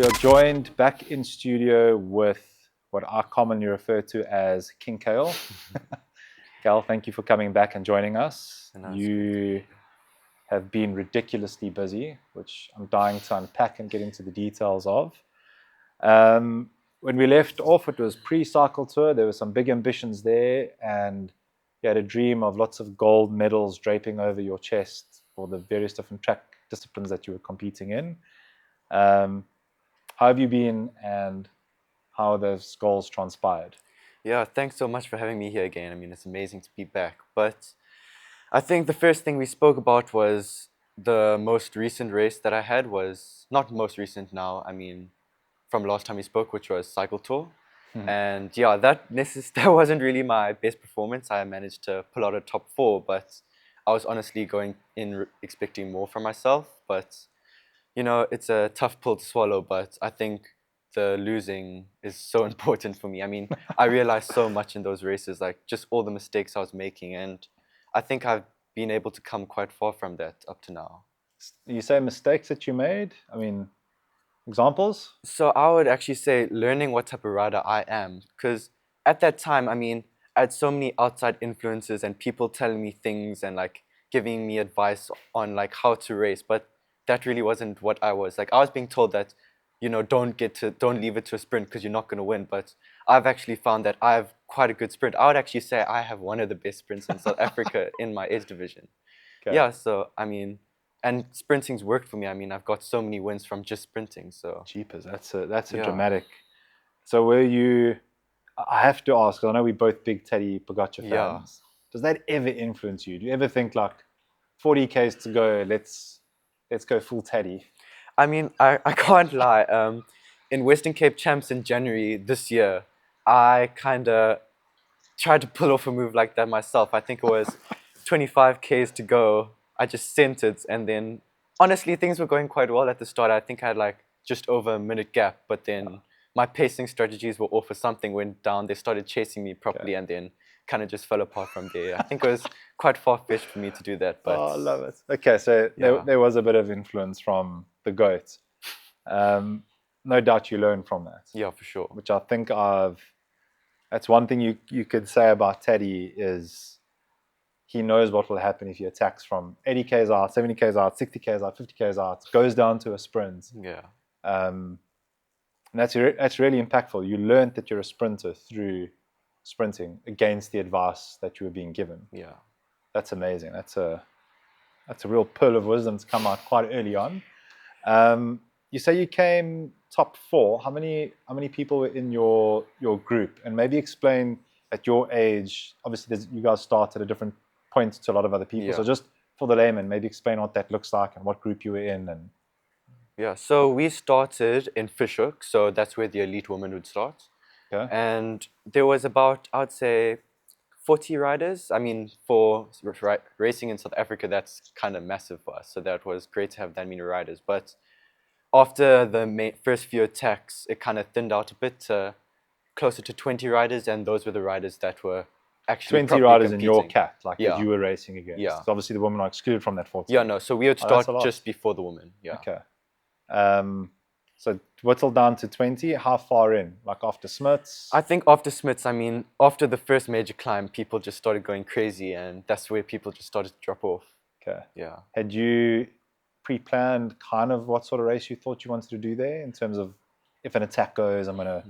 We are joined back in studio with what I commonly refer to as King Kael. Kael, thank you for coming back and joining us. You have been ridiculously busy, which I'm dying to unpack and get into the details of. When we left off, it was pre-cycle tour. There were some big ambitions there, and you had a dream of lots of gold medals draping over your chest for the various different track disciplines that you were competing in. How have you been, and how have those goals transpired? Yeah, thanks so much for having me here again. I mean, it's amazing to be back. But I think the first thing we spoke about was the most recent race that I had was not most recent now. I mean, from last time we spoke, which was Cycle Tour. And yeah, that wasn't really my best performance. I managed to pull out a top 4, but I was honestly going in expecting more from myself. But you know, it's a tough pill to swallow, but I think the losing is so important for me. I mean, I realized so much in those races, like just all the mistakes I was making, and I think I've been able to come quite far from that up to now. You say mistakes that you made? I mean, examples? So I would actually say learning what type of rider I am, because at that time, I mean, I had so many outside influences and people telling me things and like giving me advice on like how to race, but that really wasn't what I was. Like I was being told that, you know, don't leave it to a sprint because you're not going to win. But I've actually found that I have quite a good sprint. I would actually say I have one of the best sprints in South Africa in my age division. Okay. Yeah, so I mean, and sprinting's worked for me. I mean, I've got so many wins from just sprinting. So Jeepers, that's a yeah. dramatic. So were you? I have to ask, 'cause I know we're both big Teddy Pogacar fans. Yeah. Does that ever influence you? Do you ever think like 40 Ks to go, let's go full Teddy? I mean, I can't lie. In Western Cape Champs in January this year, I kind of tried to pull off a move like that myself. I think it was 25 Ks to go. I just sent it, and then honestly, things were going quite well at the start. I think I had like just over a minute gap, but then my pacing strategies were off or something went down. They started chasing me properly, and then kind of just fell apart from there. I think it was quite far-fetched for me to do that, but Oh, I love it. Okay, so yeah. there was a bit of influence from the GOAT. No doubt you learned from that. Yeah, for sure. Which I think that's one thing you could say about Teddy is he knows what will happen if he attacks from 80 Ks out, 70 Ks out, 60 Ks out, 50 Ks out, goes down to a sprint. Yeah. And that's really impactful. You learned that you're a sprinter through sprinting against the advice that you were being given. Yeah. That's amazing. That's a real pearl of wisdom to come out quite early on. You say you came top 4. How many people were in your group? And maybe explain at your age. Obviously, you guys start at a different point to a lot of other people. Yeah. So just for the layman, maybe explain what that looks like and what group you were in. And Yeah, so we started in Fishhook, so that's where the elite woman would start. okay, And there was about, I would say, 40 riders. I mean, for racing in South Africa, that's kind of massive for us. So that was great to have that many riders. But after the first few attacks, it kind of thinned out a bit to closer to 20 riders, and those were the riders that were actually 20 riders in your competing. cat, like Yeah. that you were racing against. Yeah. So obviously the women are excluded from that 40. Yeah, no, so we would Oh, that's start a lot. just before the women. Yeah. Okay. So whittle down to 20. How far in? Like after Smiths? I think after Smiths, I mean, after the first major climb, people just started going crazy, and that's where people just started to drop off. Okay. Yeah. Had you pre-planned kind of what sort of race you thought you wanted to do there in terms of if an attack goes, I'm going to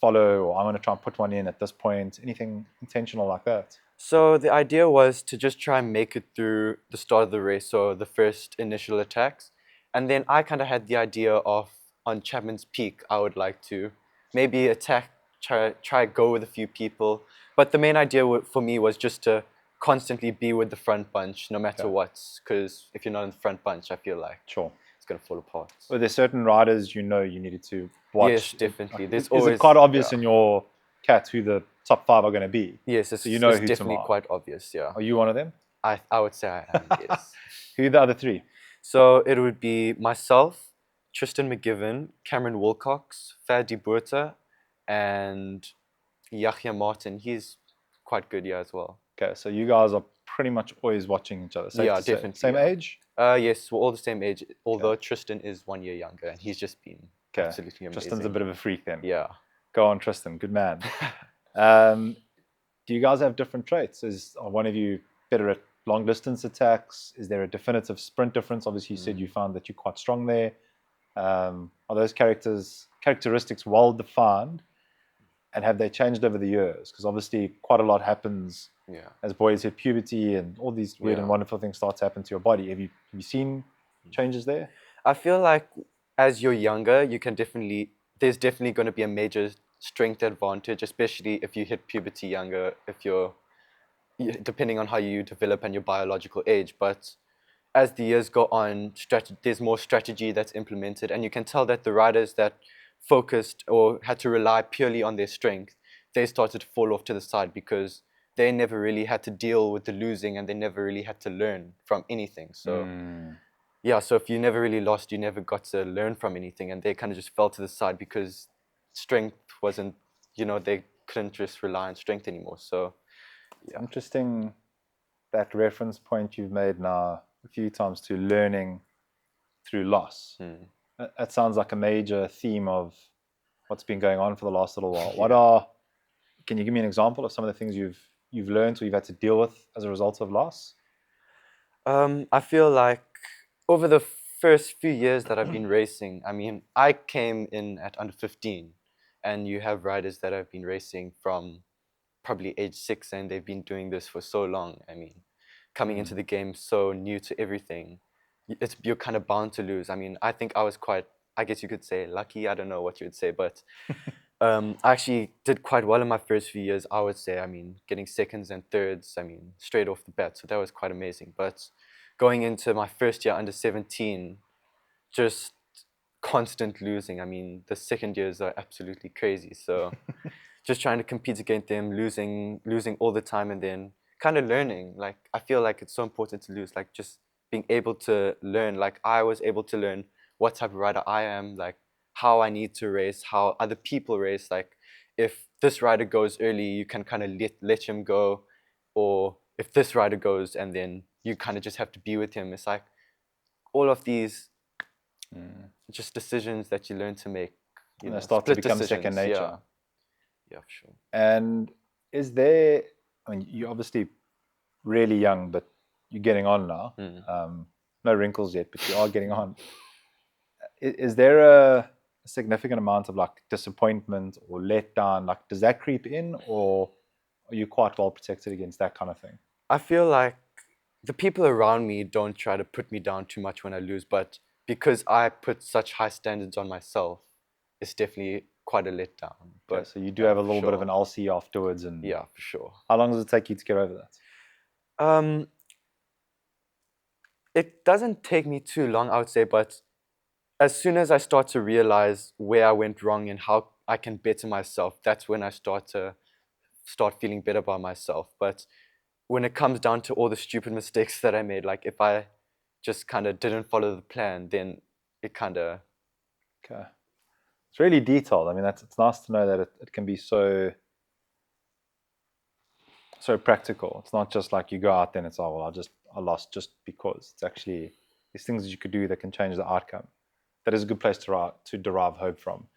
follow, or I'm going to try and put one in at this point? Anything intentional like that? So the idea was to just try and make it through the start of the race, so the first initial attacks. And then I kind of had the idea of, on Chapman's Peak, I would like to maybe attack, try go with a few people. But the main idea for me was just to constantly be with the front bunch, no matter what. Because if you're not in the front bunch, I feel like Sure. it's going to fall apart. Were there certain riders you needed to watch? Yes, definitely. There's Is always, it quite obvious in your cat who the top 5 are going to be? Yes, so you know it's who definitely tomorrow. quite obvious, yeah. Are you one of them? I would say I am, yes. Who are the other 3? So it would be myself, Tristan McGiven, Cameron Wilcox, Fadi Burta, and Yahya Martin. He's quite good, yeah, as well. Okay, so you guys are pretty much always watching each other. Safe Yeah, to say. definitely. Same Yeah. age? Yes, we're all the same age, although Tristan is 1 year younger, and he's just been Okay. Absolutely amazing. Tristan's a bit of a freak then. Yeah. Go on, Tristan. Good man. Do you guys have different traits? Are one of you better at long distance attacks? Is there a definitive sprint difference? Obviously, you said you found that you're quite strong there. Are those characteristics well defined, and have they changed over the years? Because obviously, quite a lot happens as boys hit puberty, and all these weird and wonderful things start to happen to your body. Have you seen changes there? I feel like as you're younger, you can there's definitely going to be a major strength advantage, especially if you hit puberty younger, depending on how you develop and your biological age. But as the years go on, there's more strategy that's implemented, and you can tell that the riders that focused or had to rely purely on their strength, they started to fall off to the side because they never really had to deal with the losing, and they never really had to learn from anything. So yeah, so if you never really lost, you never got to learn from anything, and they kind of just fell to the side because strength wasn't, they couldn't just rely on strength anymore. So it's interesting that reference point you've made now a few times to learning through loss. That sounds like a major theme of what's been going on for the last little while. Can you give me an example of some of the things you've learned or you've had to deal with as a result of loss? I feel like over the first few years that I've been racing, I mean, I came in at under 15, and you have riders that have been racing from probably age 6, and they've been doing this for so long. I mean, coming into the game so new to everything, you're kind of bound to lose. I mean, I think I was quite, I guess you could say, lucky. I don't know what you would say, but I actually did quite well in my first few years, I would say. I mean, getting seconds and thirds, I mean, straight off the bat. So that was quite amazing. But going into my first year under 17, just constant losing. I mean, the second years are absolutely crazy. So just trying to compete against them, losing all the time, and then kind of learning. Like, I feel like it's so important to lose, like just being able to learn. Like, I was able to learn what type of rider I am, like how I need to race, how other people race. Like, if this rider goes early, you can kind of let him go, or if this rider goes, and then you kind of just have to be with him. It's like all of these just decisions that you learn to make. And they start to become second nature. Yeah, for sure. And is there, I mean, you're obviously really young, but you're getting on now. No wrinkles yet, but you are getting on. Is there a significant amount of like disappointment or letdown? Like, does that creep in, or are you quite well protected against that kind of thing? I feel like the people around me don't try to put me down too much when I lose, but because I put such high standards on myself, it's definitely quite a letdown. But okay, so you do have a little bit of an LC afterwards, and yeah, for sure. How long does it take you to get over that? It doesn't take me too long, I would say, but as soon as I start to realize where I went wrong and how I can better myself, that's when I start feeling better about myself. But when it comes down to all the stupid mistakes that I made, like if I just kind of didn't follow the plan, then it kind of... Okay. It's really detailed. I mean, it's nice to know that it can be so practical. It's not just like you go out there and it's, oh, well, I lost just because. It's actually these things that you could do that can change the outcome. That is a good place to derive hope from.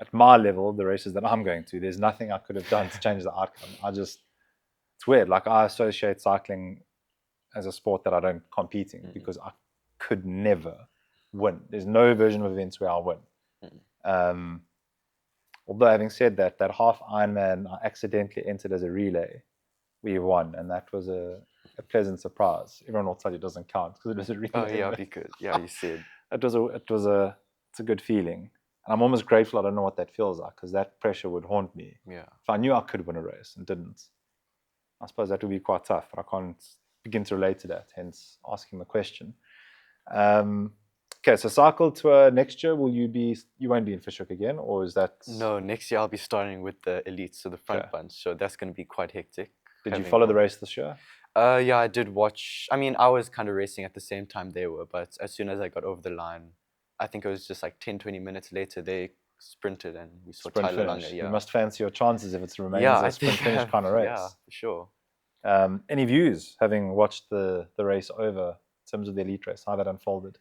At my level, the races that I'm going to, there's nothing I could have done to change the outcome. It's weird. Like, I associate cycling as a sport that I don't compete in because I could never win. There's no version of events where I'll win. Although having said that half Ironman I accidentally entered as a relay, we won, and that was a pleasant surprise. Everyone will tell you it doesn't count because it was a relay. Oh yeah, because you said it's a good feeling, and I'm almost grateful I don't know what that feels like, because that pressure would haunt me. Yeah. If I knew I could win a race and didn't, I suppose that would be quite tough. But I can't begin to relate to that. Hence asking the question. Okay, so cycle tour next year, you won't be in Fishhook again, or is that? No, next year I'll be starting with the elites, so the front bunch. So that's going to be quite hectic. Did you follow the race this year? Yeah, I did watch. I mean, I was kind of racing at the same time they were, but as soon as I got over the line, I think it was just like 10-20 minutes later, they sprinted and we saw Tyler Lange. Yeah. You must fancy your chances if it remains a sprint finish kind of race. Yeah, for sure. Any views, having watched the race over, in terms of the elite race, how that unfolded?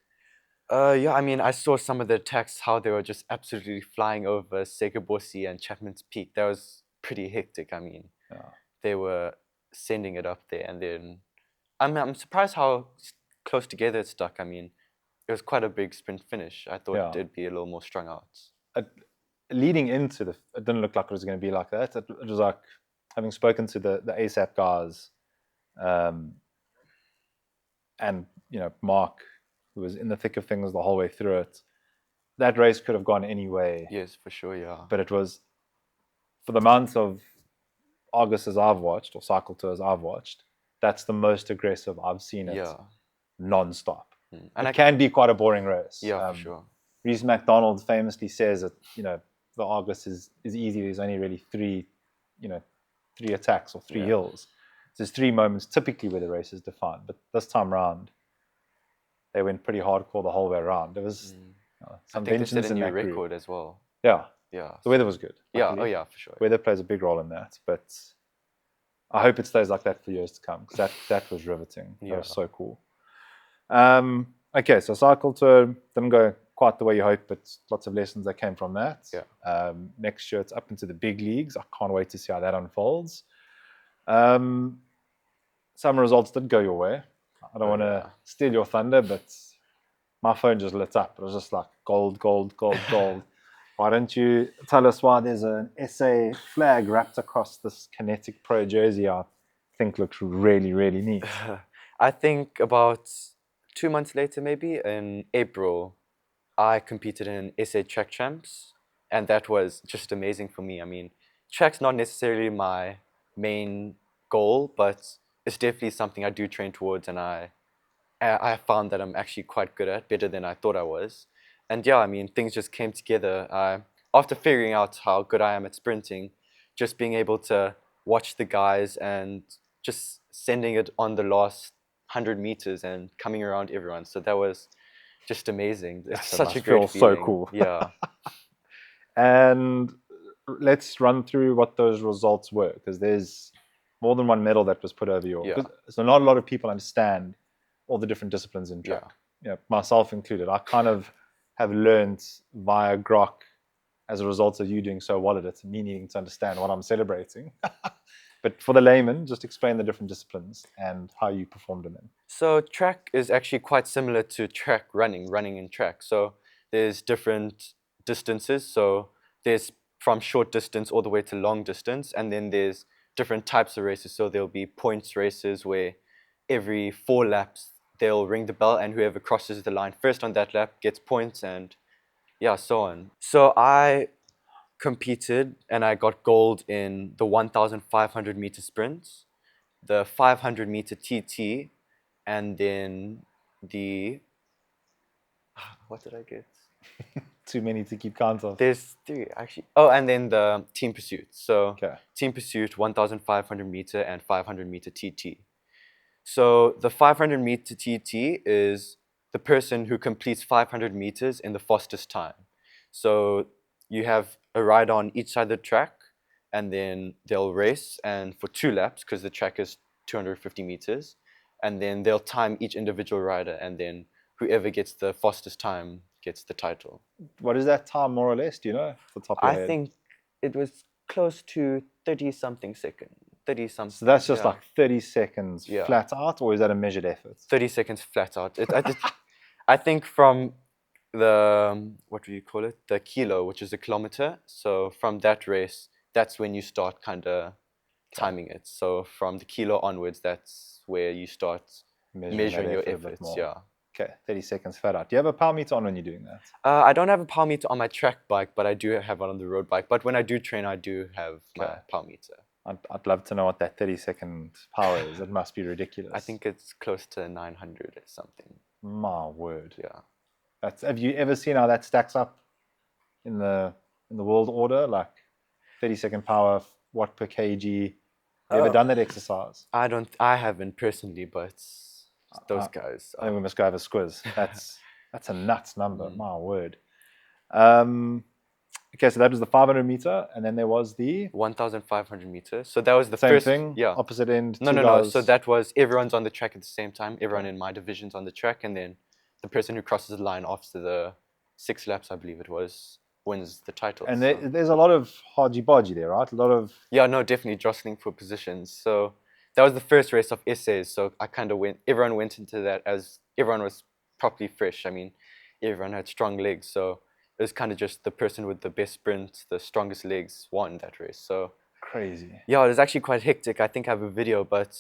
Yeah, I mean, I saw some of the attacks, how they were just absolutely flying over Segaborsi and Chapman's Peak. That was pretty hectic. I mean, Yeah. they were sending it up there, and then I'm surprised how close together it stuck. I mean, it was quite a big sprint finish. I thought Yeah. it'd be a little more strung out. Leading into it didn't look like it was going to be like that. It was like, having spoken to the ASAP guys, and Mark, who was in the thick of things the whole way through it, that race could have gone any way. Yes, for sure, yeah. But it was, for the amount of Augustas I've watched, or cycle tours I've watched, that's the most aggressive I've seen it non-stop. And it can be quite a boring race. Yeah, for sure. Reese McDonald famously says that, the August is easy. There's only really three attacks or three hills. So there's 3 moments typically where the race is defined. But this time round, they went pretty hardcore the whole way around. There was some vengeance in that group. Record as well. Yeah. Yeah. The weather was good. Yeah, oh yeah, for sure. Weather plays a big role in that. But I hope it stays like that for years to come, because that was riveting. That was so cool. Okay, so cycle tour didn't go quite the way you hoped, but lots of lessons that came from that. Yeah. Next year it's up into the big leagues. I can't wait to see how that unfolds. Some results did go your way. I don't want to steal your thunder, but my phone just lit up. It was just like gold, gold, gold, gold. Why don't you tell us why there's an SA flag wrapped across this Kinetic Pro jersey I think looks really, really neat. I think about 2 months later, maybe, in April, I competed in SA Track Champs, and that was just amazing for me. I mean, track's not necessarily my main goal, but it's definitely something I do train towards, and I found that I'm actually quite good at, better than I thought I was. And yeah, I mean, things just came together. After figuring out how good I am at sprinting, just being able to watch the guys and just sending it on the last 100 meters and coming around everyone. So that was just amazing. It's such a great feeling. So cool. Yeah. And let's run through what those results were, because there's more than one medal that was put over your. So not a lot of people understand all the different disciplines in track. Myself included. I kind of have learned via Grok, as a result of you doing so well at it, me needing to understand what I'm celebrating. But for the layman, just explain the different disciplines and how you performed in them. So track is actually quite similar to track running in track. So there's different distances. So there's from short distance all the way to long distance. And then there's different types of races. So there'll be points races where every 4 laps, they'll ring the bell, and whoever crosses the line first on that lap gets points, and yeah, so on. So I competed and I got gold in the 1,500 meter sprints, the 500 meter TT, and then the, what did I get? Too many to keep count of. There's 3 actually. Oh, and then the team pursuit. So team pursuit, 1,500 meter and 500 meter TT. So the 500 meter TT is the person who completes 500 meters in the fastest time. So you have a rider on each side of the track, and then they'll race, and for 2 laps, because the track is 250 meters, and then they'll time each individual rider, and then whoever gets the fastest time gets the title. What is that time, more or less? Do you know? Off the top of your head? I think it was close to 30-something seconds. 30-something. So that's just like 30 seconds flat out, or is that a measured effort? 30 seconds flat out. I think from the, what do you call it? The kilo, which is a kilometer. So from that race, that's when you start kind of timing it. So from the kilo onwards, that's where you start measuring your efforts. Yeah. Okay, 30 seconds flat out. Do you have a power meter on when you're doing that? I don't have a power meter on my track bike, but I do have one on the road bike. But when I do train, I do have my power meter. I'd love to know what that 30-second power is. It must be ridiculous. I think it's close to 900 or something. My word. Yeah. Have you ever seen how that stacks up in the world order? Like 30-second power, watt per kg. Have you ever done that exercise? I haven't personally, but those guys. I think we must go have a squiz. That's a nuts number. My word. Okay, so that was the 500 meter, and then there was the 1,500 meters. So that was the same first thing. Yeah. Opposite end. No. So that was everyone's on the track at the same time. Everyone in my division's on the track, and then the person who crosses the line after the 6 laps, I believe it was, wins the title. And there's a lot of hodgy-podgy there, right? A lot of... Yeah, no, definitely jostling for positions. So that was the first race of essays. So I kind of everyone went into that as everyone was properly fresh. I mean, everyone had strong legs. So it was kind of just the person with the best sprint, the strongest legs won that race. So crazy. Yeah, it was actually quite hectic. I think I have a video, but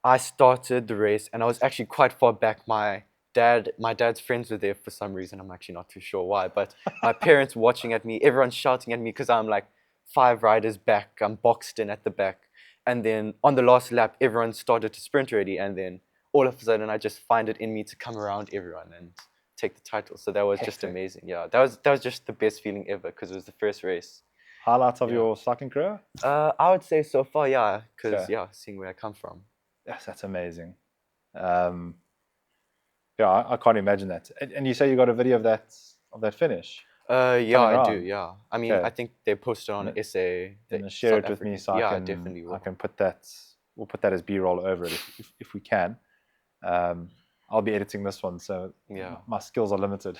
I started the race and I was actually quite far back. My dad's friends were there for some reason. I'm actually not too sure why, but my parents watching at me, everyone's shouting at me because I'm like 5 riders back. I'm boxed in at the back. And then on the last lap, everyone started to sprint already. And then all of a sudden, I just find it in me to come around everyone and take the title. So that was just amazing. Yeah, that was just the best feeling ever because it was the first race. Highlights of your cycling career? I would say so far, yeah, because seeing where I come from. Yes, that's amazing. Yeah, I can't imagine that. And you say you got a video of that finish? Yeah, I do. Yeah, I mean, I think they posted on essay. Then share it with me so I can definitely will. I can put that. We'll put that as B-roll over it if we can. I'll be editing this one, so my skills are limited.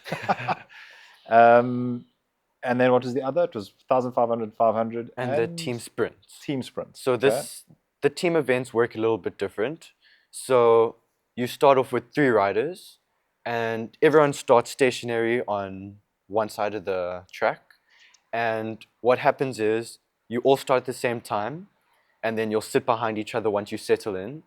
And then what was the other? It was 1,500, 500, and the team sprints. Team sprints. So the team events work a little bit different. So you start off with 3 riders, and everyone starts stationary on one side of the track. And what happens is you all start at the same time, and then you'll sit behind each other once you settle in.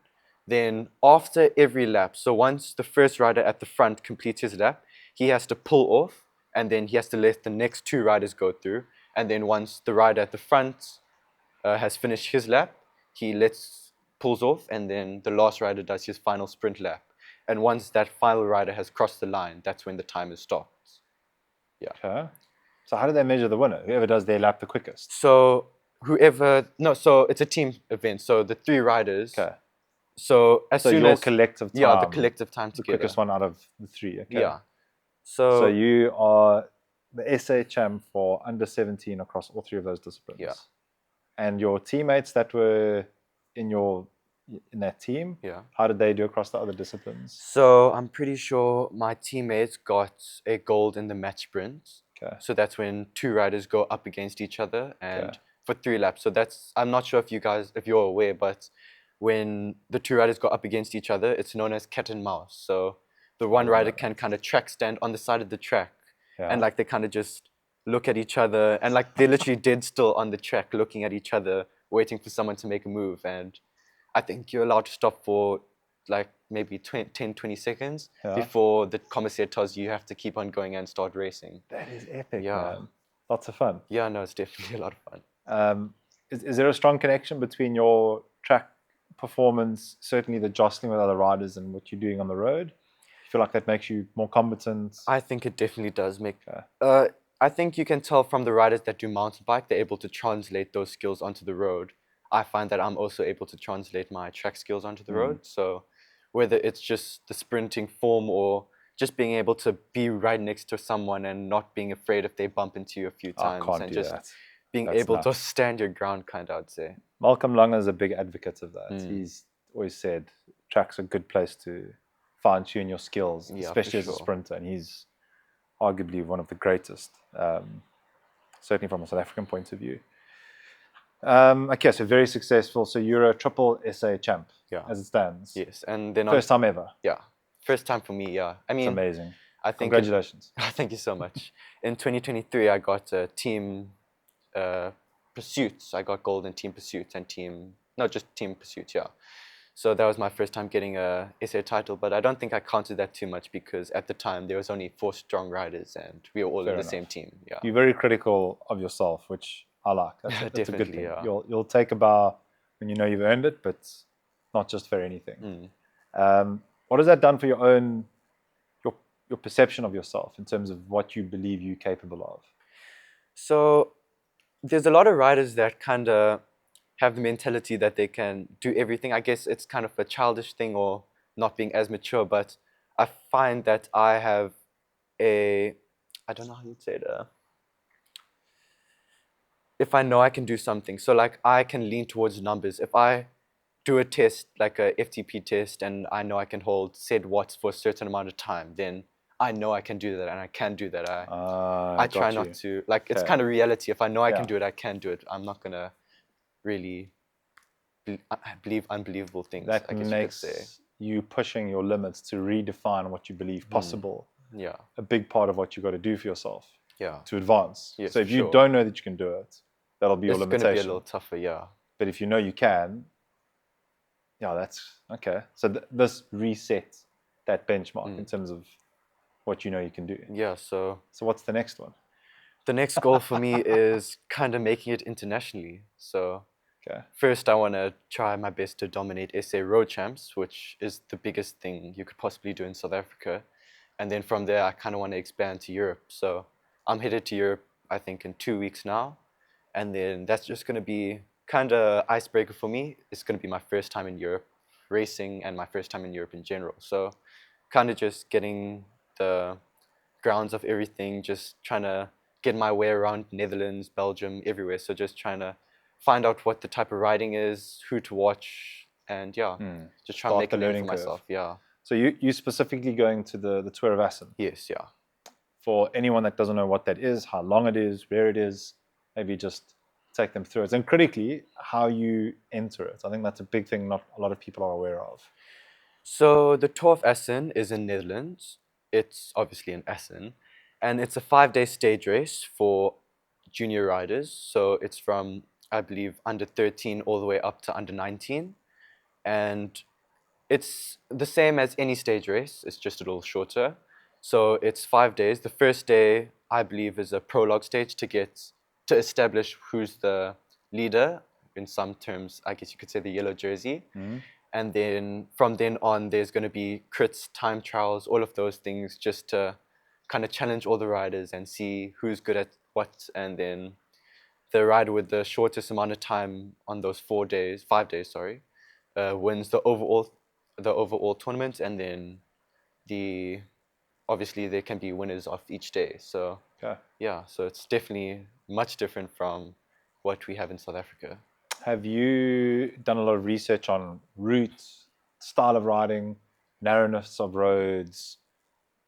Then after every lap, so once the first rider at the front completes his lap, he has to pull off, and then he has to let the next 2 riders go through. And then once the rider at the front has finished his lap, he pulls off, and then the last rider does his final sprint lap. And once that final rider has crossed the line, that's when the timer stops. Yeah. Okay. So how do they measure the winner? Whoever does their lap the quickest? So so it's a team event. So the 3 riders. Okay. So soon as collective time. Yeah, the collective time together. The quickest one out of the 3. Okay. Yeah. So you are the SA champ for under 17 across all 3 of those disciplines. Yeah. And your teammates that were in that team, how did they do across the other disciplines? So I'm pretty sure my teammates got a gold in the match sprint. Okay. So that's when 2 riders go up against each other and for 3 laps. So I'm not sure if you're aware, but when the 2 riders go up against each other, it's known as cat and mouse. So the one rider can kind of track stand on the side of the track, and like they kind of just look at each other, and like they're literally dead still on the track looking at each other, waiting for someone to make a move. And I think you're allowed to stop for like maybe 10, 20 seconds before the commissaire tells you have to keep on going and start racing. That is epic, man. Lots of fun. Yeah, no, it's definitely a lot of fun. Is there a strong connection between your track performance, certainly the jostling with other riders, and what you're doing on the road? You feel like that makes you more competent? I think it definitely does make... I think you can tell from the riders that do mountain bike, they're able to translate those skills onto the road. I find that I'm also able to translate my track skills onto the road. So whether it's just the sprinting form or just being able to be right next to someone and not being afraid if they bump into you a few times, and just being able to stand your ground, kind of, I'd say. Malcolm Langer is a big advocate of that. He's always said track's a good place to fine-tune your skills, especially as a sprinter, and he's arguably one of the greatest, certainly from a South African point of view. Okay, so very successful. So you're a triple SA champ, as it stands. Yes, and then first time ever. Yeah, first time for me. Yeah, I mean, it's amazing. I think congratulations. Thank you so much. In 2023, I got team pursuits. I got gold in team pursuits and just team pursuits. Yeah. So that was my first time getting a SA title, but I don't think I counted that too much because at the time there was only 4 strong riders and we were all in the same team. Yeah. You're very critical of yourself, which I like. That's a good thing. Yeah. You'll take a bar when you know you've earned it, but not just for anything. What has that done for your perception of yourself in terms of what you believe you're capable of? So there's a lot of riders that kind of have the mentality that they can do everything. I guess it's kind of a childish thing or not being as mature, but I find that I have I don't know how you'd say it, if I know I can do something. So like I can lean towards numbers. If I do a test, like a FTP test, and I know I can hold said watts for a certain amount of time, then I know I can do that, and I can do that. I try got not you. to, like, it's Okay. kind of reality. If I know I can Yeah. do it, I can do it. I'm not going to really believe unbelievable things, That I guess you could say. makes you pushing your limits to redefine what you believe possible. Yeah. A big part of what you got to do for yourself. Yeah. To advance. Yes, so if for you sure. don't know that you can do it, that'll be your It's going to limitation. be a little tougher, yeah. But if you know you can, yeah, that's okay. So this resets that benchmark in terms of what you know you can do. Yeah, so what's the next one? The next goal for me is kind of making it internationally. So Okay. first, I want to try my best to dominate SA Road Champs, which is the biggest thing you could possibly do in South Africa. And then from there, I kind of want to expand to Europe. So I'm headed to Europe, I think, in 2 weeks now. And then that's just going to be kind of icebreaker for me. It's going to be my first time in Europe racing and my first time in Europe in general. So kind of just getting the grounds of everything, just trying to get my way around Netherlands, Belgium, everywhere. So just trying to find out what the type of riding is, who to watch, and yeah, just try to make a name for myself. Yeah. So you specifically going to the Tour of Assen? Yes, yeah. For anyone that doesn't know what that is, how long it is, where it is, maybe just take them through it. And critically, how you enter it. I think that's a big thing not a lot of people are aware of. So the Tour of Assen is in Netherlands. It's obviously in Assen. And it's a 5-day stage race for junior riders. So it's from, I believe, under 13 all the way up to under 19. And it's the same as any stage race. It's just a little shorter. So it's 5 days. The first day, I believe, is a prologue stage to establish who's the leader. In some terms, I guess you could say the yellow jersey. And then from then on, there's going to be crits, time trials, all of those things, just to kind of challenge all the riders and see who's good at what. And then the rider with the shortest amount of time on those 5 days, sorry, wins the overall tournament. And then obviously there can be winners of each day. So yeah, so it's definitely much different from what we have in South Africa. Have you done a lot of research on routes, style of riding, narrowness of roads,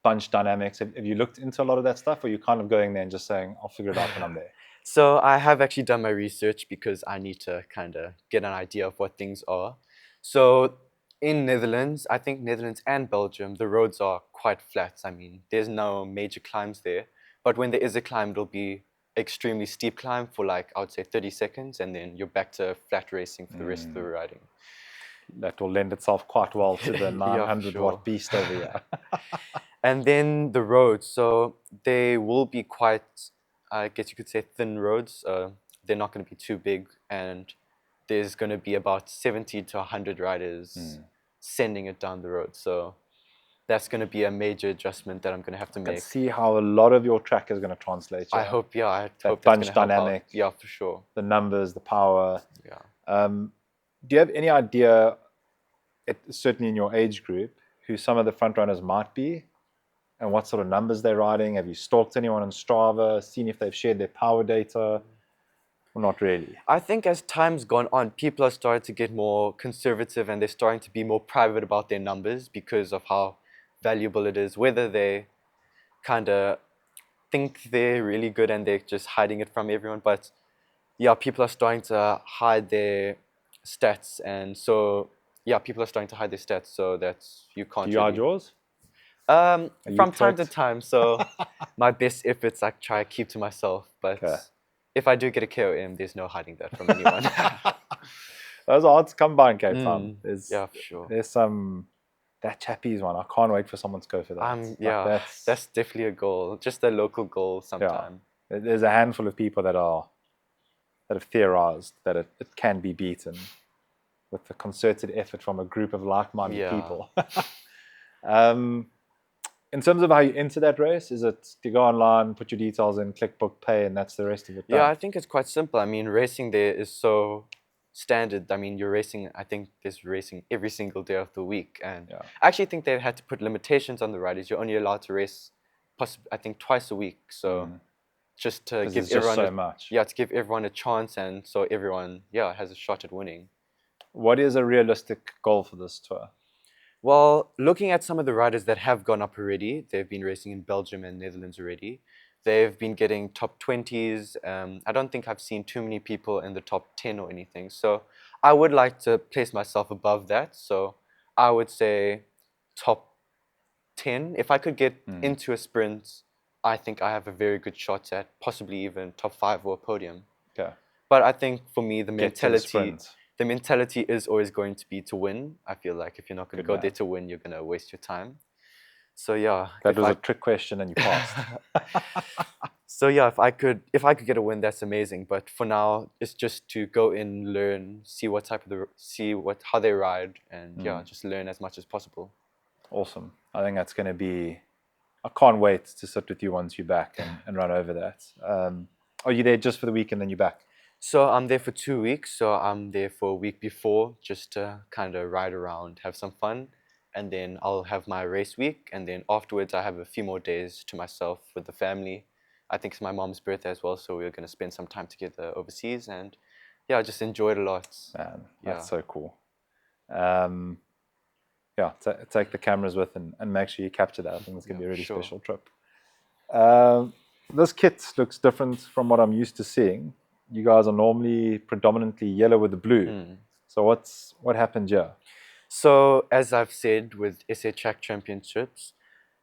bunch dynamics? Have you looked into a lot of that stuff, or are you kind of going there and just saying, I'll figure it out when I'm there? So I have actually done my research because I need to kind of get an idea of what things are. So in Netherlands, I think Netherlands and Belgium, the roads are quite flat. I mean, there's no major climbs there. But when there is a climb, it'll be extremely steep climb for like, I would say 30 seconds, and then you're back to flat racing for the rest of the riding. That will lend itself quite well to the 900-watt beast over here. And then the roads, so they will be quite, I guess you could say, thin roads. They're not going to be too big, and there's going to be about 70 to 100 riders sending it down the road. So that's going to be a major adjustment that I'm going to have to make. I can see how a lot of your track is going to translate. I hope, yeah. I hope bunch that's going to dynamic. Help out. Yeah, for sure. The numbers, the power. Yeah. Do you have any idea, certainly in your age group, who some of the front runners might be? And what sort of numbers they're riding? Have you stalked anyone on Strava, seen if they've shared their power data? Or not really? I think as time's gone on, people are starting to get more conservative, and they're starting to be more private about their numbers because of how valuable it is, whether they kind of think they're really good and they're just hiding it from everyone. But yeah, people are starting to hide their stats, and so yeah, people are starting to hide their stats so that you can't. Do you hide yours? From time to time. So my best efforts I try to keep to myself, but if I do get a KOM, there's no hiding that from anyone. Those are hard to come by in Cape Town. Yeah, for sure. There's that Chappies one. I can't wait for someone to go for that. Yeah, that's definitely a goal. Just a local goal sometime. Yeah. There's a handful of people that have theorized that it can be beaten with the concerted effort from a group of like-minded people. In terms of how you enter that race, is it to go online, put your details in, click book, pay, and that's the rest of it done? Yeah, I think it's quite simple. I mean, racing there is so standard. I mean, I think there's racing every single day of the week. And I actually think they've had to put limitations on the riders. You're only allowed to race, I think, twice a week. So just to give everyone to give everyone a chance, and so everyone, has a shot at winning. What is a realistic goal for this tour? Well, looking at some of the riders that have gone up already, they've been racing in Belgium and Netherlands already. They've been getting top 20s. I don't think I've seen too many people in the top 10 or anything. So I would like to place myself above that. So I would say top 10. If I could get into a sprint, I think I have a very good shot at possibly even top 5 or a podium. Okay. But I think for me, the Get to the mentality sprint. the mentality is always going to be to win. I feel like if you're not going to Good go man. there to win, you're going to waste your time. So yeah, That was a trick question and you passed. so yeah, if I could get a win, that's amazing. But for now, it's just to go in, learn, see what type of how they ride, and yeah, just learn as much as possible. Awesome. I think that's going to be. I can't wait to sit with you once you're back and run over that. Are you there just for the week and then you're back? So I'm there for 2 weeks. So I'm there for a week before just to kind of ride around, have some fun. And then I'll have my race week. And then afterwards, I have a few more days to myself with the family. I think it's my mom's birthday as well. So we're going to spend some time together overseas. And yeah, just enjoy it a lot. Man, Yeah. that's so cool. Yeah, take the cameras with and make sure you capture that. I think it's going to be a really special trip. This kit looks different from what I'm used to seeing. You guys are normally predominantly yellow with the blue. So what happened here? So as I've said with SA Track Championships,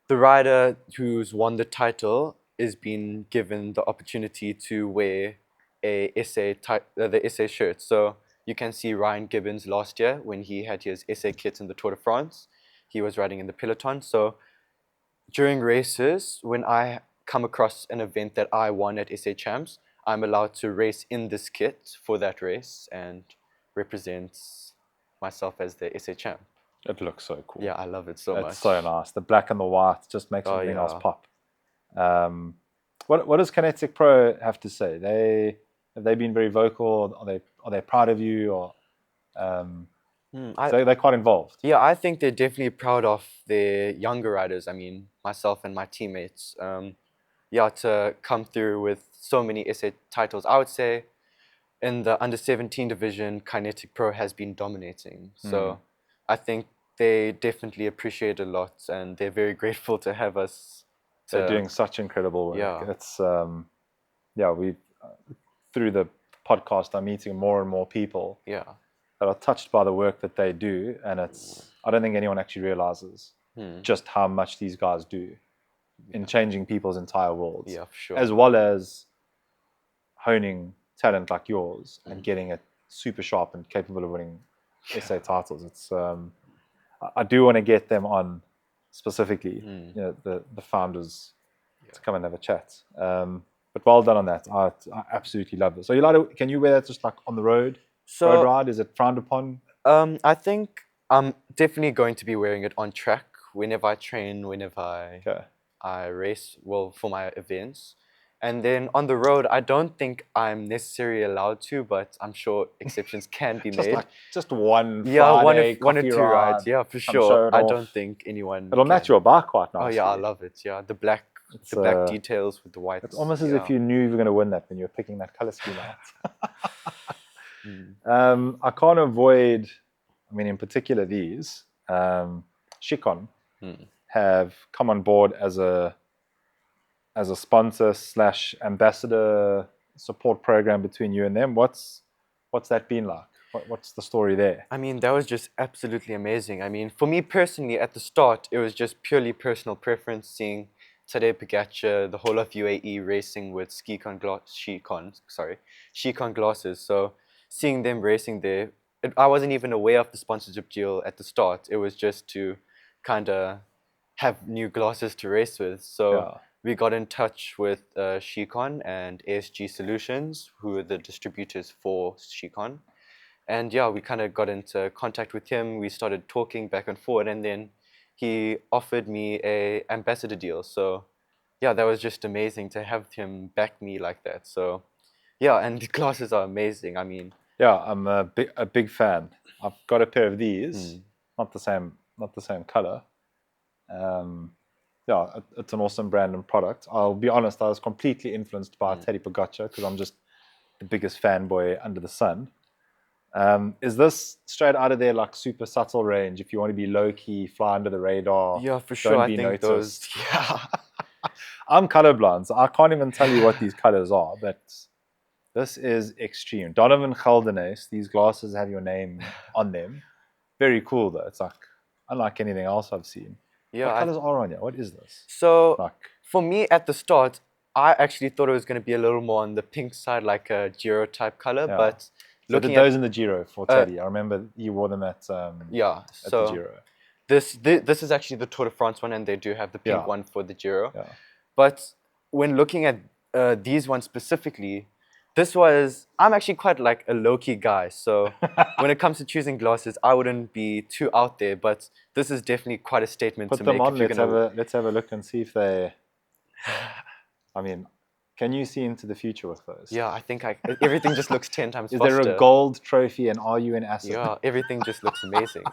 the rider who's won the title is being given the opportunity to wear the SA shirt. So you can see Ryan Gibbons last year when he had his SA kit in the Tour de France. He was riding in the peloton. So during races, when I come across an event that I won at SA Champs, I'm allowed to race in this kit for that race and represent myself as the SA champ. It looks so cool. Yeah, I love it so much. It's so nice. The black and the white just makes everything else pop. What does Kinetic Pro have to say? Have they been very vocal? Are they proud of you? Or so they're quite involved. Yeah, I think they're definitely proud of their younger riders. I mean, myself and my teammates. Yeah, to come through with so many SA titles. I would say in the under-17 division, Kinetic Pro has been dominating. So I think they definitely appreciate it a lot, and they're very grateful to have us. They're doing such incredible work. Yeah. It's we through the podcast, I'm meeting more and more people. Yeah. That are touched by the work that they do, and I don't think anyone actually realizes just how much these guys do in changing people's entire worlds. Yeah, for sure. As well as honing talent like yours and getting it super sharp and capable of winning SA titles. It's I do want to get them on specifically, the founders to come and have a chat. But well done on that. I absolutely love this. So can you wear that just like on the road? Road ride, is it frowned upon? I think I'm definitely going to be wearing it on track whenever I train, whenever I race, well, for my events. And then on the road, I don't think I'm necessarily allowed to, but I'm sure exceptions can be made. Just one yeah, Friday, one or two rides. Yeah, for sure. I don't think anyone. It'll match your bike quite nicely. Oh yeah, I love it. Yeah, the black details with the white. It's almost as if you knew you were going to win that when you were picking that color scheme out. I can't avoid, I mean, in particular these, Shikon have come on board as a sponsor / ambassador support program between you and them. What's that been like? What's the story there? I mean, that was just absolutely amazing. I mean, for me personally, at the start, it was just purely personal preference, seeing Tadej Pogacar, the whole of UAE racing with Shikon glasses. So seeing them racing there, I wasn't even aware of the sponsorship deal at the start. It was just to kind of have new glasses to race with. So we got in touch with Shikon and ASG Solutions, who are the distributors for Shikon. And yeah, we kind of got into contact with him. We started talking back and forth, and then he offered me a ambassador deal. So yeah, that was just amazing to have him back me like that. So yeah, and the glasses are amazing. I mean, yeah, I'm a big fan. I've got a pair of these, not the same color. Yeah, it's an awesome brand and product. I'll be honest, I was completely influenced by Tadej Pogacar because I'm just the biggest fanboy under the sun. Is this straight out of their like super subtle range? If you want to be low key, fly under the radar, Yeah, for sure. don't I be think noticed. those. Yeah. I'm colorblind, so I can't even tell you what these colors are, but this is extreme. Donovan Geldenes, these glasses have your name on them. Very cool though. It's like unlike anything else I've seen. Yeah. What colors are on here? What is this? So Like, for me at the start, I actually thought it was going to be a little more on the pink side, like a Giro type color. yeah. But So looking those at in the Giro for Teddy. I remember you wore them at yeah, at the so Giro. this is actually the Tour de France one, and they do have the pink Yeah. one for the Giro. Yeah. But when looking at these ones specifically, I'm actually quite like a low-key guy. So when it comes to choosing glasses, I wouldn't be too out there. But this is definitely quite a statement Put to them make on. if you're gonna. Let's have a look and see if they. I mean, can you see into the future with those? Yeah, I think everything just looks 10 times Is faster. there a gold trophy and are you in Assen? Yeah, everything just looks amazing.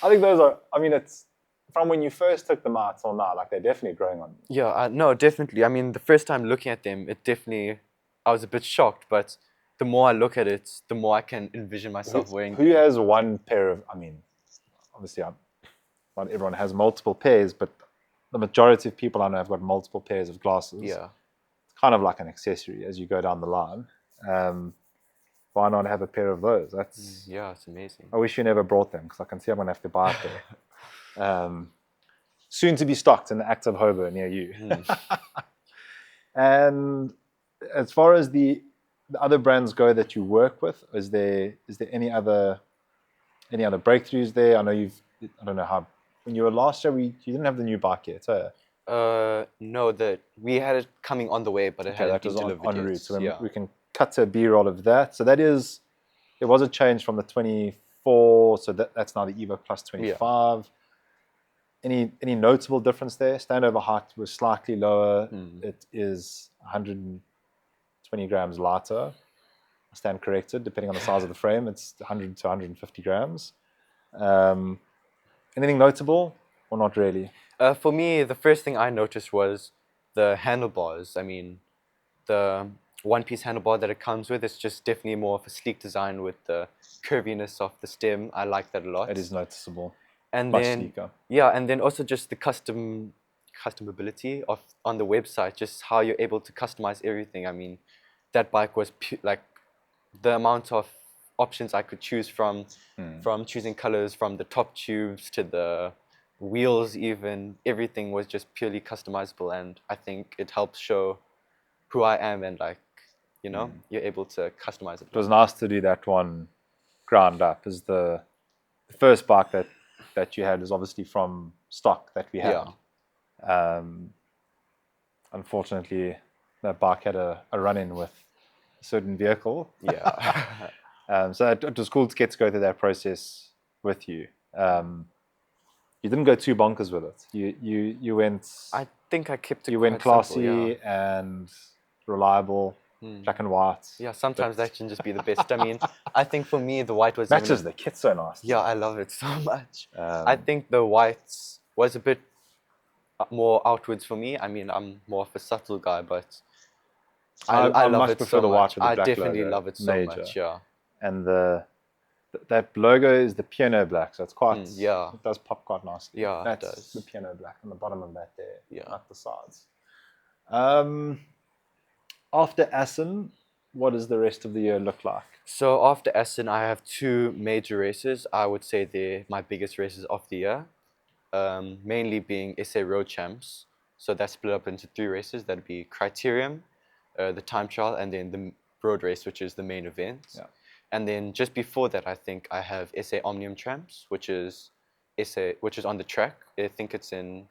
I think those are. I mean, it's from when you first took them out till now. Like they're definitely growing on you. Yeah, no, definitely. I mean, the first time looking at them, I was a bit shocked. But the more I look at it, the more I can envision myself wearing. Who has one pair of? I mean, obviously, not everyone has multiple pairs, but the majority of people I know have got multiple pairs of glasses. Yeah. It's kind of like an accessory as you go down the line. Why not have a pair of those? That's Yeah, it's amazing. I wish you never brought them because I can see I'm gonna have to buy a pair. Soon to be stocked in the Active Hobo near you. And as far as the other brands go that you work with, is there any other breakthroughs there? I know I don't know how when you were last year you didn't have the new bike yet. No, we had it coming on the way, but it hadn't been delivered en yet. route. So Yeah. we can cut to a B-roll of that. So there was a change from the 24. So that's now the Evo Plus 25. Any notable difference there? Standover height was slightly lower. It is 120 grams lighter. I stand corrected, depending on the size of the frame. It's 100 to 150 grams. Anything notable or not really? For me, the first thing I noticed was the handlebars. I mean, the one-piece handlebar that it comes with, it's just definitely more of a sleek design with the curviness of the stem. I like that a lot. It is noticeable. And Much then, sleeker. yeah, and then also just the customability on the website, just how you're able to customize everything. I mean, that bike was like the amount of options I could choose from choosing colors, from the top tubes to the wheels, even everything was just purely customizable, and I think it helps show who I am, and like, you're able to customize it. It was nice to do that one ground up. Is the first bike that you had is obviously from stock that we had. Yeah. Unfortunately, that bike had a run-in with a certain vehicle. Yeah. So it was cool to get to go through that process with you. You didn't go too bonkers with it. You went. I think I kept it. You went classy simple, yeah. and reliable, black and white. Yeah, sometimes that can just be the best. I mean, I think for me the white was matches the kit so nice. Yeah, I love it so much. I think the white was a bit more outwards for me. I mean, I'm more of a subtle guy, but I love it so much. I definitely love it so much. Yeah. And that logo is the piano black, so it's quite. Yeah. It does pop quite nicely. Yeah, that's it does. the piano black on the bottom of that there. Yeah. Not the sides. After Assen, what does the rest of the year look like? So after Assen, I have two major races. I would say they're my biggest races of the year. Mainly being SA Road Champs. So that's split up into three races. That'd be Criterium, the time trial, and then the road race, which is the main event. Yeah. And then just before that, I think I have SA Omnium Champs, which is on the track. I think it's in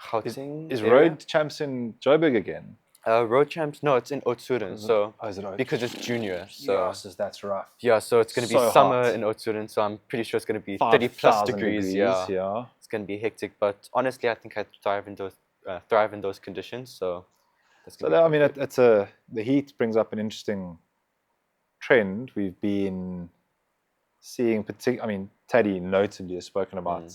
Gauteng. Is Road Champs in Joburg again? Road Champs, no, it's in Oudtshoorn. Is it Oudtshoorn? Because it's junior. So yes, that's rough. Yeah, so it's going to be So summer hot. in Oudtshoorn, so I'm pretty sure it's going to be 30 plus degrees. Yeah. It's going to be hectic, but honestly, I think I thrive in those conditions. So that's So I mean, the heat brings up an interesting trend. We've been seeing Teddy notably has spoken about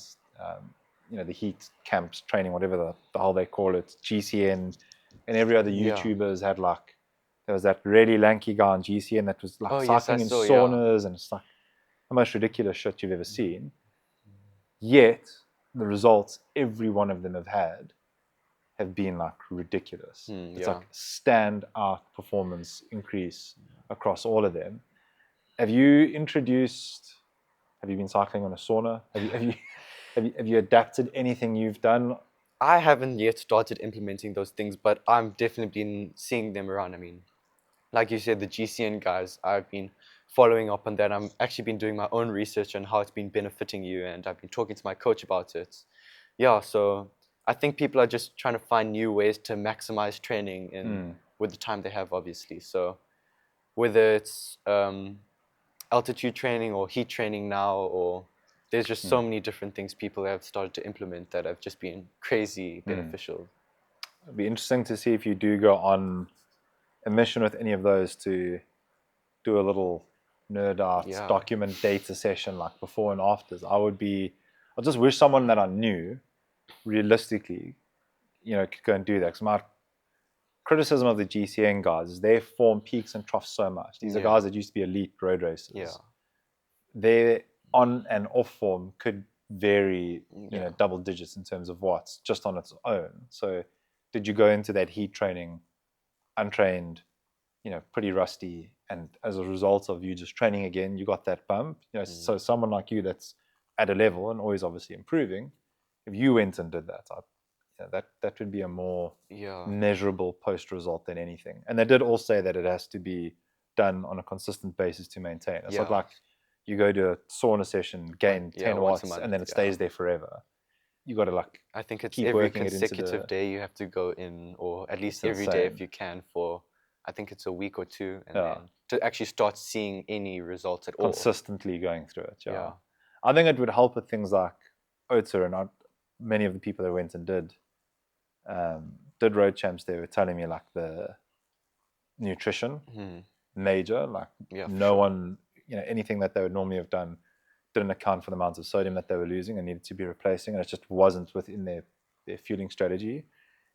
the heat camps training, whatever the hell they call it, GCN, and every other YouTuber has had there was that really lanky guy on GCN that was like Oh, yes, I cycling in saw, yeah. saunas, and it's like the most ridiculous shit you've ever seen. Yet the results every one of them have been like ridiculous. It's Yeah. like standout performance increase across all of them. Have you been cycling on a sauna? Have you adapted anything you've done? I haven't yet started implementing those things, but I'm definitely been seeing them around. I mean, like you said, the GCN guys, I've been following up on that. I'm actually been doing my own research on how it's been benefiting you, and I've been talking to my coach about it. Yeah, so I think people are just trying to find new ways to maximize training with the time they have, obviously. So whether it's altitude training or heat training now, or there's just so many different things people have started to implement that have just been crazy beneficial. It'd be interesting to see if you do go on a mission with any of those to do a little nerd out Yeah. document data session like before and afters. I just wish someone that I knew realistically, could go and do that. Because my criticism of the GCN guys is they form peaks and troughs so much. These are guys that used to be elite road racers. Yeah. Their on and off form could vary, double digits in terms of watts just on its own. So did you go into that heat training untrained, pretty rusty, and as a result of you just training again, you got that bump? So someone like you that's at a level and always obviously improving, if you went and did that, that would be a more measurable post result than anything. And they did all say that it has to be done on a consistent basis to maintain. It's not like you go to a sauna session, gain 10 watts, and then it stays there forever. You got to I think it's keep every working it into consecutive day you have to go in, or at least every day if you can, for I think it's a week or two, and then to actually start seeing any results at all. Consistently going through it. Yeah. I think it would help with things like OTA, and many of the people that went and did road champs, they were telling me like the nutrition major, like no one, anything that they would normally have done didn't account for the amounts of sodium that they were losing and needed to be replacing, and it just wasn't within their fueling strategy,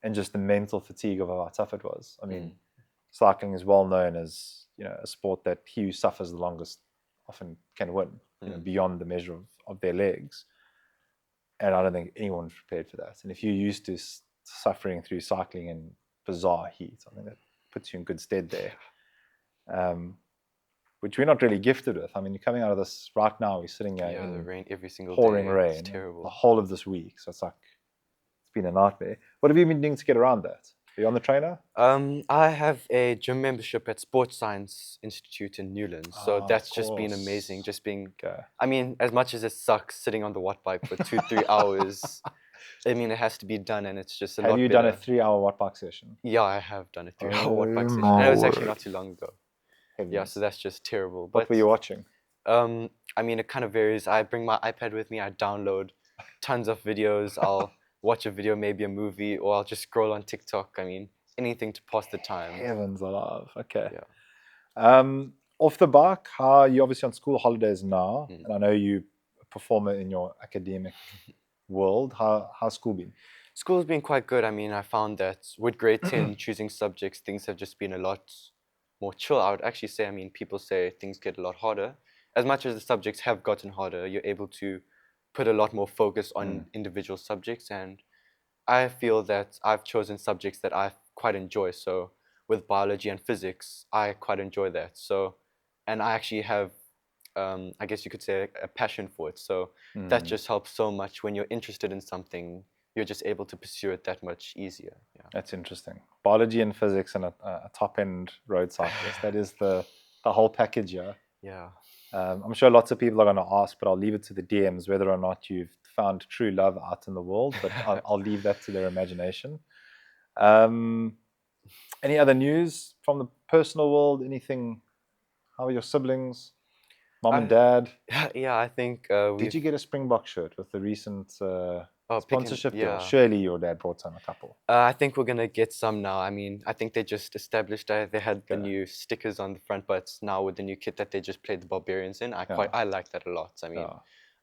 and just the mental fatigue of how tough it was. I mean, cycling is well known as a sport that he who suffers the longest often can win, beyond the measure of their legs. And I don't think anyone's prepared for that. And if you're used to suffering through cycling in bizarre heat, I think that puts you in good stead there. Which we're not really gifted with. I mean, you're coming out of this right now. We're sitting here in the rain every single pouring day. rain, it's terrible. The whole of this week. So it's been a nightmare. What have you been doing to get around that? Are you on the trainer? I have a gym membership at Sports Science Institute in Newlands, so that's just been amazing. Just being, I mean, as much as it sucks sitting on the watt bike for 2-3 hours, I mean, it has to be done, and it's just a lot better. Have you done a 3-hour watt bike session? Yeah, I have done a 3-hour watt bike session, and it was actually not too long ago. Yeah, so that's just terrible. What were you watching? I mean, it kind of varies. I bring my iPad with me. I download tons of videos. I'll watch a video, maybe a movie, or I'll just scroll on TikTok. I mean, anything to pass the time. Heavens alive. Okay. Yeah. Off the bike, you're obviously on school holidays now, and I know you're a performer in your academic world. How's school been? School's been quite good. I mean, I found that with grade 10, choosing subjects, things have just been a lot more chill. I would actually say, I mean, people say things get a lot harder. As much as the subjects have gotten harder, you're able to put a lot more focus on individual subjects, and I feel that I've chosen subjects that I quite enjoy. So with biology and physics, I quite enjoy that. So, and I actually have, I guess you could say, a passion for it. So that just helps so much. When you're interested in something, you're just able to pursue it that much easier. Yeah. That's interesting. Biology and physics and a top-end road cyclist. That is the whole package, yeah? Yeah. I'm sure lots of people are going to ask, but I'll leave it to the DMs whether or not you've found true love out in the world, but I'll leave that to their imagination. Any other news from the personal world? Anything? How are your siblings? Mom and dad? Yeah, I think Did you get a Springbok shirt with the recent sponsorship deal? yeah. Surely your dad brought some, a couple. I think we're gonna get some now. I mean, I think they just established that they had the new stickers on the front, but now with the new kit that they just played the Barbarians in, I like that a lot. I mean,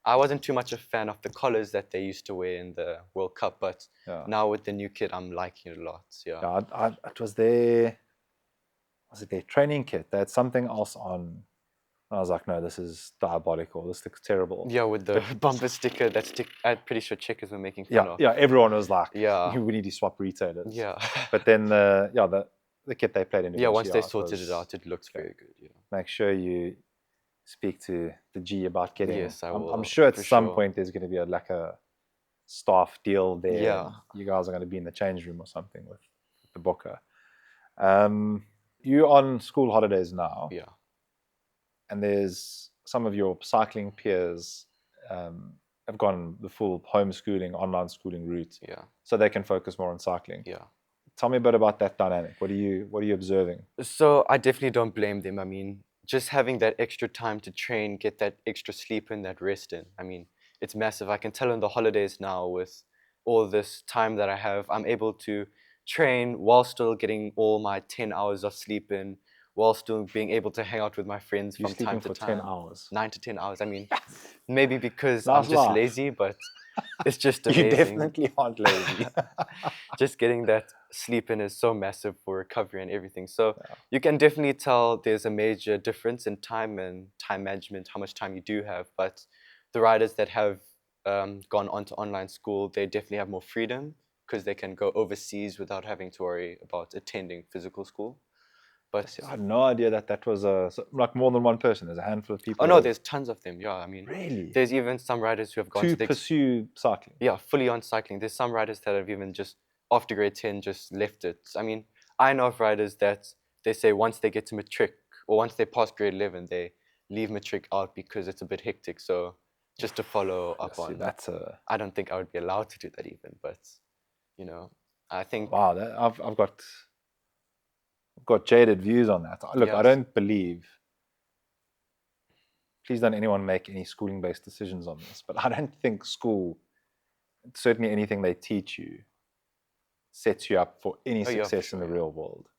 I wasn't too much a fan of the collars that they used to wear in the World Cup, but now with the new kit, I'm liking it a lot. Yeah. It was their was it their training kit? They had something else on. And I was like, no, this is diabolical. This looks terrible. Yeah, with the bumper sticker I'm pretty sure checkers were making fun of. Yeah, everyone was like, Yeah. we need to swap retailers. Yeah. But then the kit they played in Yeah, once eventually they sorted it out, it looks very good. Yeah. Make sure you speak to the G about getting. Yes, I will. I'm sure at some sure. point there's going to be a staff deal there. Yeah. You guys are going to be in the change room or something with the booker. You're on school holidays now. Yeah. And there's some of your cycling peers have gone the full homeschooling, online schooling route. Yeah. So they can focus more on cycling. Yeah. Tell me a bit about that dynamic. What are you observing? So I definitely don't blame them. I mean, just having that extra time to train, get that extra sleep in, that rest in. I mean, it's massive. I can tell in the holidays now with all this time that I have, I'm able to train while still getting all my 10 hours of sleep in, while still being able to hang out with my friends You're from time to for time. 10 hours. 9 to 10 hours. I mean, maybe because Nice I'm just life. lazy, but it's just amazing. You definitely aren't lazy. Just getting that sleep in is so massive for recovery and everything. So you can definitely tell there's a major difference in time and time management, how much time you do have. But the riders that have gone on to online school, they definitely have more freedom because they can go overseas without having to worry about attending physical school. But I had no idea that was like more than one person. There's a handful of people. Oh no, there's tons of them. Yeah, I mean, really, there's even some riders who have gone to pursue cycling. Yeah, fully on cycling. There's some riders that have even just after grade 10 just left it. I mean, I know of riders that they say once they get to matric or once they pass grade 11, they leave matric out because it's a bit hectic. So just to follow up on that's I don't think I would be allowed to do that even, but you know, I think wow, I've got jaded views on that. Look, yes. I don't believe. Please don't anyone make any schooling-based decisions on this, but I don't think school, certainly anything they teach you, sets you up for any success in the real world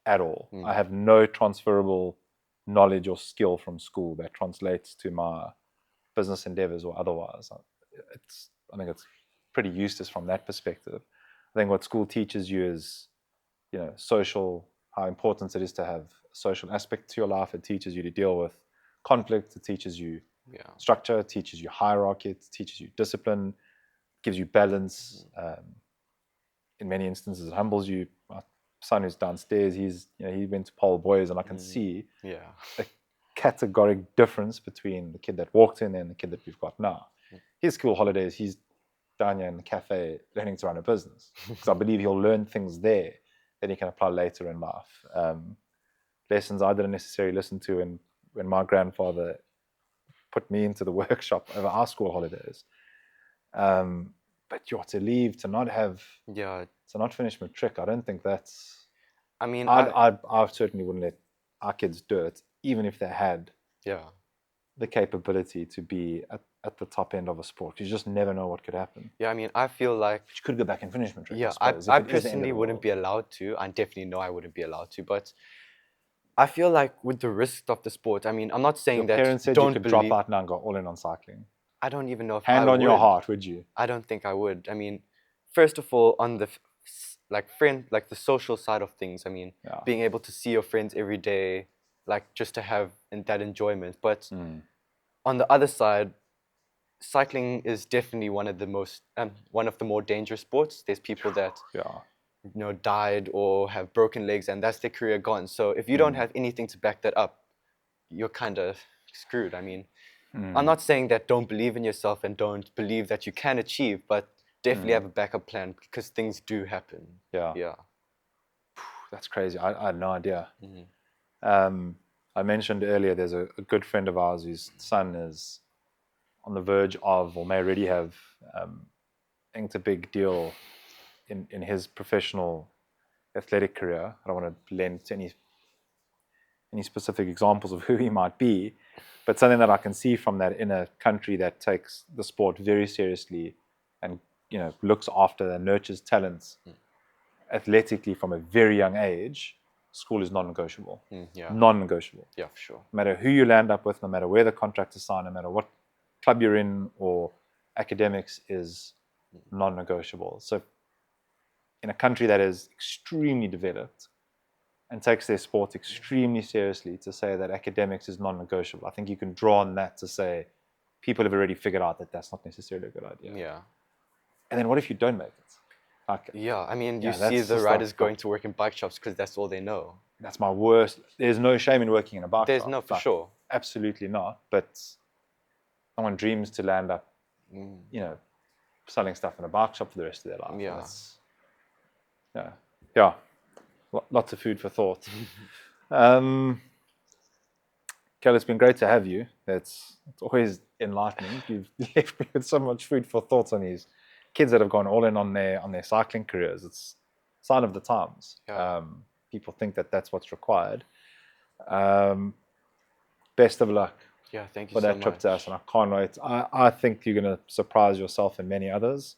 at all. I have no transferable knowledge or skill from school that translates to my business endeavors or otherwise. I think it's pretty useless from that perspective. I think what school teaches you is, social, how important it is to have a social aspect to your life. It teaches you to deal with conflict. It teaches you structure. It teaches you hierarchy. It teaches you discipline. It gives you balance. In many instances, it humbles you. My son who's downstairs, he went to Pole Boys, and I can see a categoric difference between the kid that walked in and the kid that we've got now. His school holidays, he's down here in the cafe learning to run a business, because I believe he'll learn things there that he can apply later in life. Lessons I didn't necessarily listen to when my grandfather put me into the workshop over our school holidays. But to leave, to not have, to not finish matric, I don't think that's. I mean, I certainly wouldn't let our kids do it, even if they had the capability to be at the top end of a sport. You just never know what could happen. Yeah, I mean, I feel like you could go back and finish matric. Yeah, I personally wouldn't be allowed to. I definitely know I wouldn't be allowed to. But I feel like with the risk of the sport, I mean, I'm not saying that parents said you could drop out now and go all in on cycling. I don't even know if Hand on your heart, would you? I don't think I would. I mean, first of all, on the the social side of things, I mean, being able to see your friends every day, just to have that enjoyment. But on the other side, cycling is definitely one of the more dangerous sports. There's people that died or have broken legs, and that's their career gone. So if you don't have anything to back that up, you're kind of screwed. I mean, I'm not saying that don't believe in yourself and don't believe that you can achieve, but definitely have a backup plan, because things do happen. Yeah. That's crazy. I had no idea. I mentioned earlier there's a good friend of ours whose son is on the verge of, or may already have, inked a big deal in his professional athletic career. I don't want to lend to any specific examples of who he might be, but something that I can see from that in a country that takes the sport very seriously and looks after and nurtures talents athletically from a very young age. School is non-negotiable. Non-negotiable. Yeah, for sure. No matter who you land up with, no matter where the contract is signed, no matter what club you're in, or academics is non-negotiable. So in a country that is extremely developed, and takes their sport extremely seriously to say that academics is non-negotiable. I think you can draw on that to say people have already figured out that that's not necessarily a good idea. Yeah. And then what if you don't make it? Like, Yeah, I mean, you yeah, see that's the just riders like, going to work in bike shops because that's all they know. that's my worst. There's no shame in working in a bike There's shop. no, for Like, sure. absolutely not. But someone dreams to land up, Mm. you know, selling stuff in a bike shop for the rest of their life. Yeah. That's, yeah. Lots of food for thought. Kael, it's been great to have you. It's always enlightening. You've left me with so much food for thought on these kids that have gone all in on their cycling careers. It's a sign of the times. Yeah. People think that that's what's required. Best of luck Yeah, thank you for so that trip much. to Assen. I can't wait. I think you're going to surprise yourself and many others.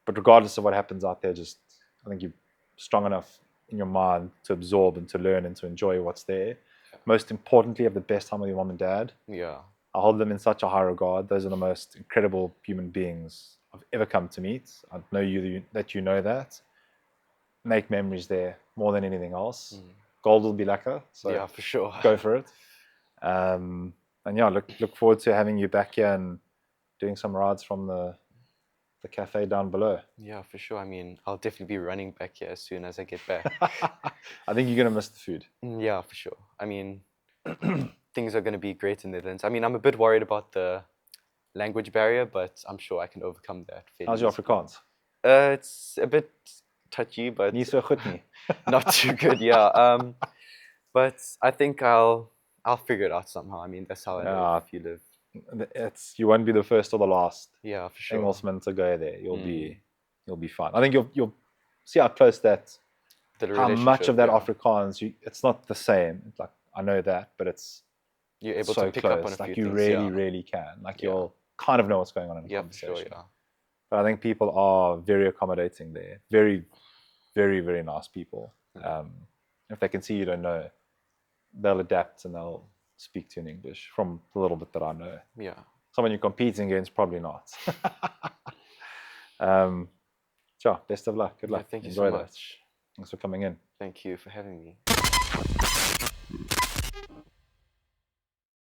But regardless of what happens out there, just I think you're strong enough in your mind to absorb and to learn and to enjoy what's there. Yeah. Most importantly, have the best time with your mom and dad. Yeah. I hold them in such a high regard. Those are the most incredible human beings I've ever come to meet. I know that you know that. Make memories there more than anything else. Gold will be lacquer, so yeah, for sure. Go for it. And yeah, look forward to having you back here and doing some rides from the cafe down below. Yeah, for sure. I mean, I'll definitely be running back here as soon as I get back. I think you're going to miss the food. Yeah, for sure. I mean, things are going to be great in the Netherlands. I mean, I'm a bit worried about the language barrier, but I'm sure I can overcome that. How's your Afrikaans? It's a bit touchy, but Nie so goed nie. Not too good, yeah. But I think I'll figure it out somehow. I mean, that's how I live. If you live. You won't be the first or the last. Yeah, for sure. Englisman to go there. You'll be fine. I think you'll see how close that. How much of that Afrikaans? It's not the same. It's like I know that, but it's you're able so to pick close. up on a few like things. You really can. Like you'll kind of know what's going on in the conversation. For sure, yeah. But I think people are very accommodating there. Very, very, very nice people. If they can see you don't know, they'll adapt and they'll speak to you in English from the little bit that I know. Yeah. Someone you're competing against, probably not. Sure, best of luck. Good luck. Thank you Enjoy so much. Thanks for coming in. Thank you for having me.